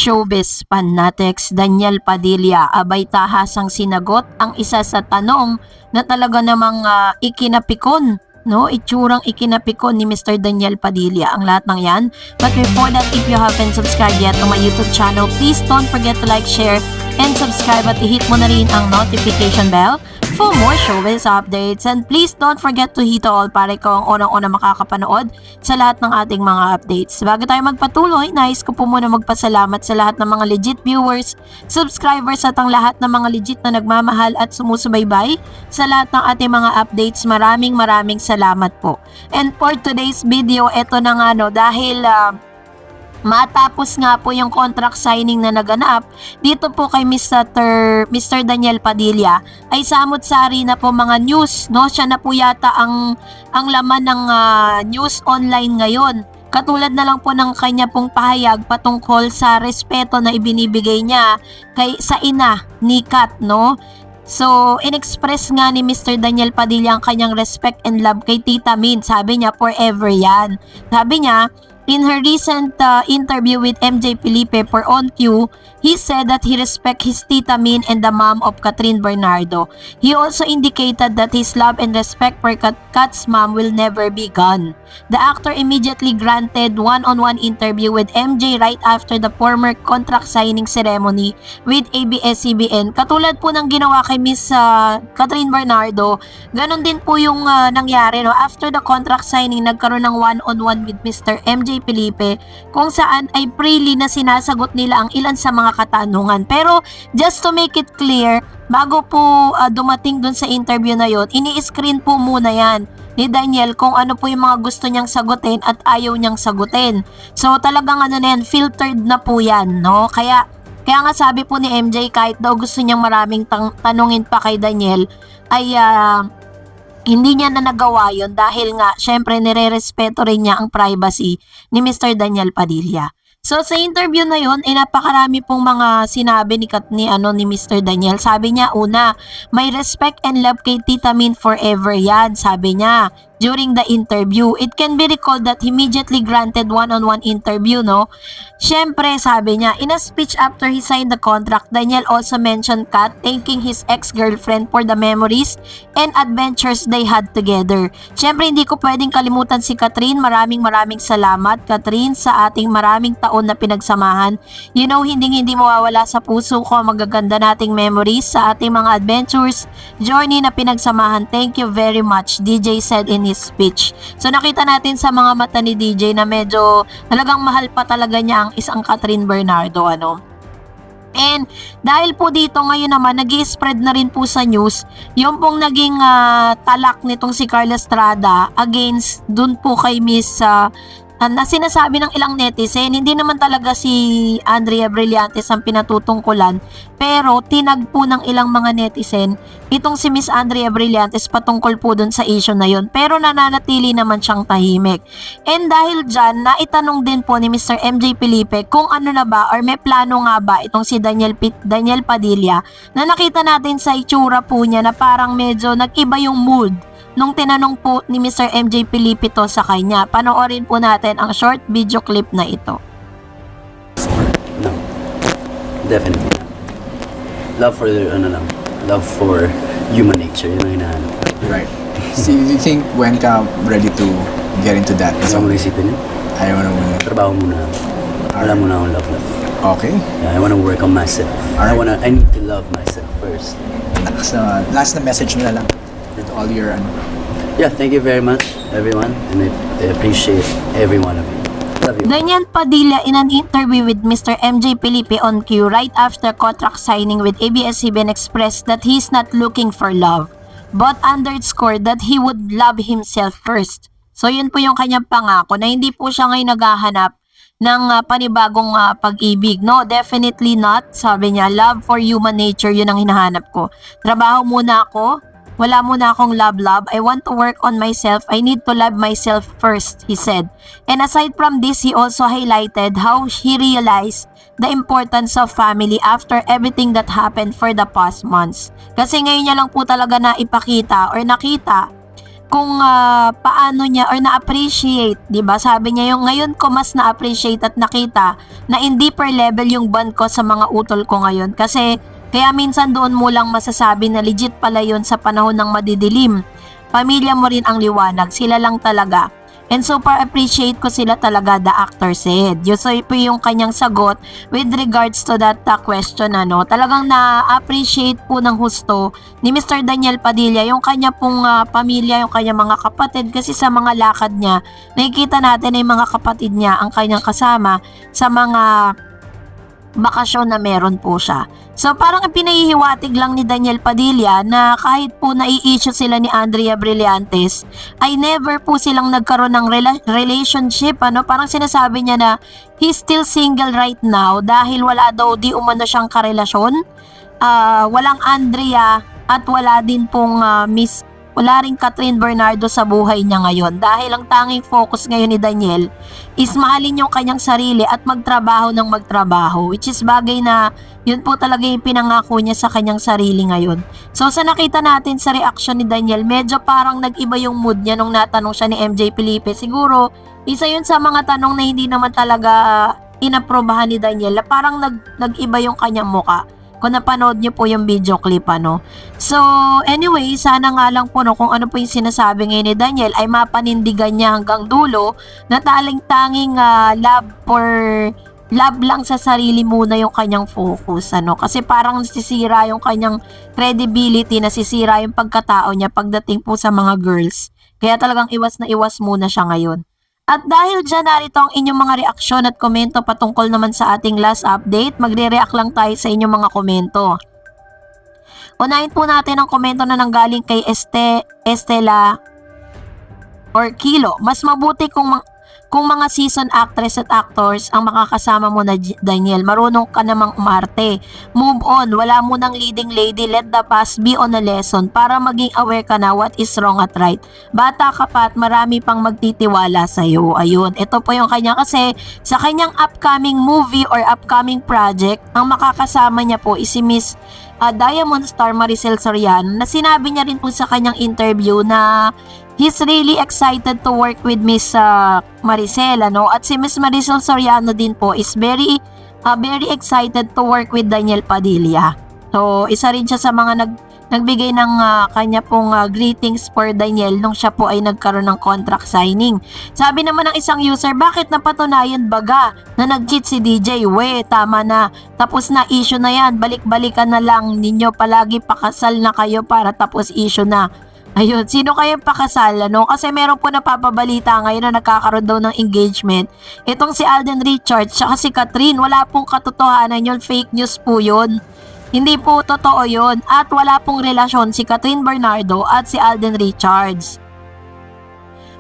showbiz fanatics Daniel Padilla abay tahasang sinagot ang isa sa tanong na talaga namang ikinapikon, no? Itsurang ikinapikon ni Mr. Daniel Padilla ang lahat ng yan. But before that, if you haven't subscribed yet to my YouTube channel, please don't forget to like, share, and subscribe at i-hit mo na rin ang notification bell for more showbiz updates. And please don't forget to hit all para ikaw ang unang-unang makakapanood sa lahat ng ating mga updates. Bago tayo magpatuloy, nais ko po muna magpasalamat sa lahat ng mga legit viewers, subscribers at ang lahat ng mga legit na nagmamahal at sumusubaybay sa lahat ng ating mga updates. Maraming salamat po. And for today's video, eto na nga no, dahil matapos nga po yung contract signing na naganap dito po kay Mr. Daniel Padilla, ay samot-sari na po mga news, no? Siya na po yata ang laman ng news online ngayon. Katulad na lang po ng kanya pong pahayag patungkol sa respeto na ibinibigay niya sa ina ni Kat, no? So, in-express nga ni Mr. Daniel Padilla ang kanyang respect and love kay Tita Min. Sabi niya, forever yan. Sabi niya, in her recent interview with MJ Felipe for On Cue, he said that he respects his Tita Min and the mom of Catherine Bernardo. He also indicated that his love and respect for Kat's mom will never be gone. The actor immediately granted one-on-one interview with MJ right after the former contract signing ceremony with ABS-CBN. Katulad po ng ginawa kay Miss Catherine Bernardo, ganun din po yung nangyari. No? After the contract signing, nagkaroon ng one-on-one with Mr. MJ Felipe kung saan ay freely na sinasagot nila ang ilan sa mga katanungan. Pero just to make it clear, bago po dumating dun sa interview na yon, ini-screen po muna yan ni Daniel kung ano po yung mga gusto niyang sagutin at ayaw niyang sagutin. So talagang ano na yan, filtered na po yan, no? Kaya nga sabi po ni MJ, kahit daw gusto niyang maraming tanungin pa kay Daniel, ay hindi niya na nagawa yun dahil nga syempre nire-respeto rin niya ang privacy ni Mr. Daniel Padilla. So sa interview na yun, napakarami pong mga sinabi ni Mr. Daniel. Sabi niya, una, may respect and love kay Tita Min forever yan, sabi niya during the interview. It can be recalled that he immediately granted one-on-one interview, no? Syempre, sabi niya, in a speech after he signed the contract, Daniel also mentioned Kat, thanking his ex-girlfriend for the memories and adventures they had together. Syempre, hindi ko pwedeng kalimutan si Catherine. Maraming salamat, Catherine, sa ating maraming taon na pinagsamahan. You know, hindi mawawala sa puso ko ang magaganda nating memories sa ating mga adventures, journey na pinagsamahan. Thank you very much, DJ said in his speech. So nakita natin sa mga mata ni DJ na medyo talagang mahal pa talaga niya ang isang Catherine Bernardo, ano. And dahil po dito ngayon naman nag-i-spread na rin po sa news yung pong naging talak nitong si Carla Estrada against dun po kay Miss na sinasabi ng ilang netizen, hindi naman talaga si Andrea Brillantes ang pinatutungkulan, pero tinag po ng ilang mga netizen itong si Miss Andrea Brillantes patungkol po dun sa issue na yun, pero nananatili naman siyang tahimik. And dahil dyan, naitanong din po ni Mr. MJ Felipe kung ano na ba or may plano nga ba itong si Daniel Padilla, na nakita natin sa itsura po niya na parang medyo nag-iba yung mood nung tinanong po ni Mr. MJ Felipe to sa kanya. Panoorin po natin ang short video clip na ito. No, definitely. Love for human nature, yun ang hinahanap. Right. So you think when ka ready to get into that? Ayaw mo na isipin yun? Ayaw mo na muna. Trabaho muna. Wala muna akong love. Okay. Yeah, I wanna work on myself. I need to love myself first. Last na message mo na lang with all your Yeah, thank you very much, everyone, and I appreciate every one of you. Love you. Daniel Padilla in an interview with Mr. MJ Felipe on Cue right after contract signing with ABS-CBN expressed that he's not looking for love, but underscored that he would love himself first. So yun po yung kanyang pangako na hindi po siya ngayon naghahanap ng panibagong pag-ibig. No, definitely not. Sabi niya, love for human nature, yun ang hinahanap ko. Trabaho muna ako. Wala muna akong love. I want to work on myself. I need to love myself first, he said. And aside from this, he also highlighted how he realized the importance of family after everything that happened for the past months. Kasi ngayon niya lang po talaga na ipakita or nakita kung paano niya or na-appreciate, 'di ba? Sabi niya yung ngayon ko mas na-appreciate at nakita na in deeper level yung bond ko sa mga utol ko ngayon. Kasi kaya minsan doon mo lang masasabi na legit pala yun sa panahon ng madidilim. Pamilya mo rin ang liwanag, sila lang talaga. And super appreciate ko sila talaga, the actor said. Yun so po yung kanyang sagot with regards to that question. Talagang na-appreciate po ng husto ni Mr. Daniel Padilla yung kanya pong pamilya, yung kanya mga kapatid. Kasi sa mga lakad niya, nakikita natin na yung mga kapatid niya ang kanyang kasama sa mga bakasyon na meron po siya. So parang pinahihiwatig lang ni Daniel Padilla na kahit po nai-issue sila ni Andrea Brillantes ay never po silang nagkaroon ng relationship. Parang sinasabi niya na he's still single right now dahil wala daw di umano siyang karelasyon. Walang Andrea at wala din pong wala rin Catherine Bernardo sa buhay niya ngayon dahil ang tanging focus ngayon ni Daniel is mahalin yung kanyang sarili at magtrabaho ng magtrabaho, which is bagay na yun po talaga yung pinangako niya sa kanyang sarili ngayon. So sa nakita natin sa reaction ni Daniel, medyo parang nag-iba yung mood niya nung natanong siya ni MJ Felipe. Siguro isa yun sa mga tanong na hindi naman talaga inaprobahan ni Daniel, parang nag-iba yung kanyang muka. Kung napanood niyo po yung video clip, So, anyway, sana nga lang po, kung ano po yung sinasabi ngayon ni Daniel ay mapanindigan niya hanggang dulo na tanging love lang sa sarili muna yung kanyang focus, Kasi parang nasisira yung kanyang credibility, nasisira yung pagkatao niya pagdating po sa mga girls. Kaya talagang iwas na iwas muna siya ngayon. At dahil dyan, narito ang inyong mga reaksyon at komento patungkol naman sa ating last update. Magre-react lang tayo sa inyong mga komento. Unahin po natin ang komento na nanggaling kay Estela or Kilo. Mas mabuti kung mga season actress at actors ang makakasama mo na Daniel, marunong ka namang umarte. Move on, wala mo ng leading lady, let the past be on a lesson para maging aware ka na what is wrong at right. Bata ka pa at marami pang magtitiwala sa'yo. Ayun, ito po yung kanya kasi sa kanyang upcoming movie or upcoming project, ang makakasama niya po is si Miss Diamond Star Maricel Soriano na sinabi niya rin po sa kanyang interview na he's really excited to work with Miss Maricel, At si Miss Maricel Soriano din po is very excited to work with Daniel Padilla. So, isa rin siya sa mga nagbigay ng kanya pong greetings for Daniel nung siya po ay nagkaroon ng contract signing. Sabi naman ng isang user, bakit napatunayan baga na nag-cheat si DJ? Tama na. Tapos na, issue na yan. Balik-balikan na lang ninyo. Palagi pakasal na kayo para tapos issue na. Ayun, sino kayong pakasal, Kasi meron po napapabalita ngayon na nagkakaroon daw ng engagement. Itong si Alden Richards, tsaka si Catherine, wala pong katotohanan yun, fake news po yun. Hindi po totoo yun at wala pong relasyon si Catherine Bernardo at si Alden Richards.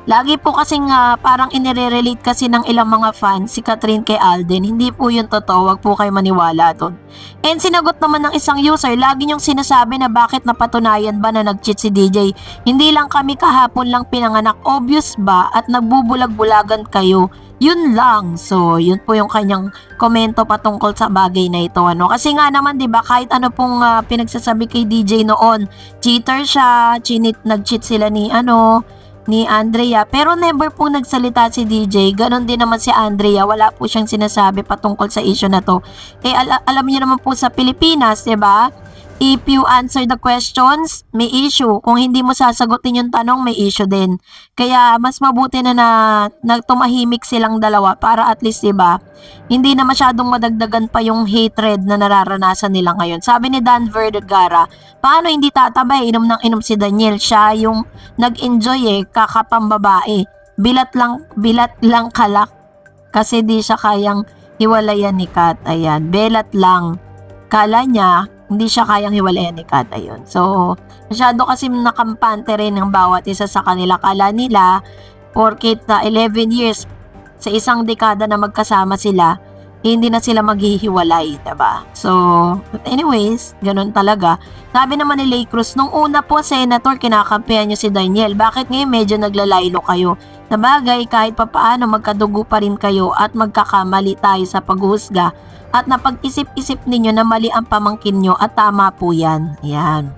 Lagi po kasing parang inire-relate kasi ng ilang mga fans si Catherine kay Alden. Hindi po yun totoo, wag po kayo maniwala doon. And sinagot naman ng isang user, lagi niyong sinasabi na bakit napatunayan ba na nag-cheat si DJ? Hindi lang kami kahapon lang pinanganak, obvious ba? At nagbubulag-bulagan kayo? Yun lang. So, yun po yung kanyang komento patungkol sa bagay na ito, Kasi nga naman, 'di ba, kahit ano pong pinagsasabi kay DJ noon, cheater siya, nag-cheat sila ni Andrea, pero never po nagsalita si DJ. Ganon din naman si Andrea, wala po siyang sinasabi patungkol sa issue na to. Alam niyo naman po sa Pilipinas, 'di ba? If you answer the questions, may issue. Kung hindi mo sasagutin yung tanong, may issue din. Kaya mas mabuti na tumahimik silang dalawa para at least, 'di ba, hindi na masyadong madagdagan pa yung hatred na nararanasan nila ngayon. Sabi ni Dan Vergara, paano hindi tatabay? Inom ng inom si Daniel. Siya yung nag-enjoy kakapambabae. Bilat lang kalak kasi di siya kayang hiwalayan ni Kat. Ayan, belat lang. Kala niya hindi siya kayang hiwalayan ni Kat. Ayun. So, masyado kasi nakampante rin ng bawat isa sa kanila. Kala nila, porkit 11 years sa isang dekada na magkasama sila, hindi na sila maghihiwalay, diba? So, but anyways, ganun talaga. Sabi naman ni Lay Cruz, nung una po, Senator, kinakampihan niyo si Daniel. Bakit ngayon medyo naglalaylo kayo? Na bagay, kahit papaano magkadugo pa rin kayo at magkakamali tayo sa paghuhusga. At napag-isip-isip ninyo na mali ang pamangkin nyo at tama po yan. Ayan.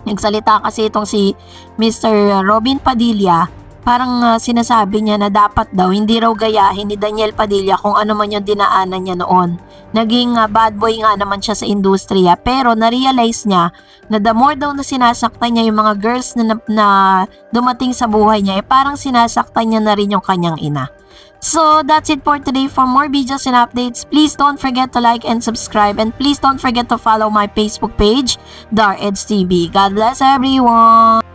Nagsalita kasi itong si Mr. Robin Padilla, parang sinasabi niya na dapat daw hindi raw gayahin ni Daniel Padilla kung ano man yung dinaanan niya noon. Naging bad boy nga naman siya sa industriya, pero na-realize niya na the more daw na sinasaktan niya yung mga girls na dumating sa buhay niya, parang sinasaktan niya na rin yung kanyang ina. So, that's it for today. For more videos and updates, please don't forget to like and subscribe. And please don't forget to follow my Facebook page, DarEds TV. God bless everyone!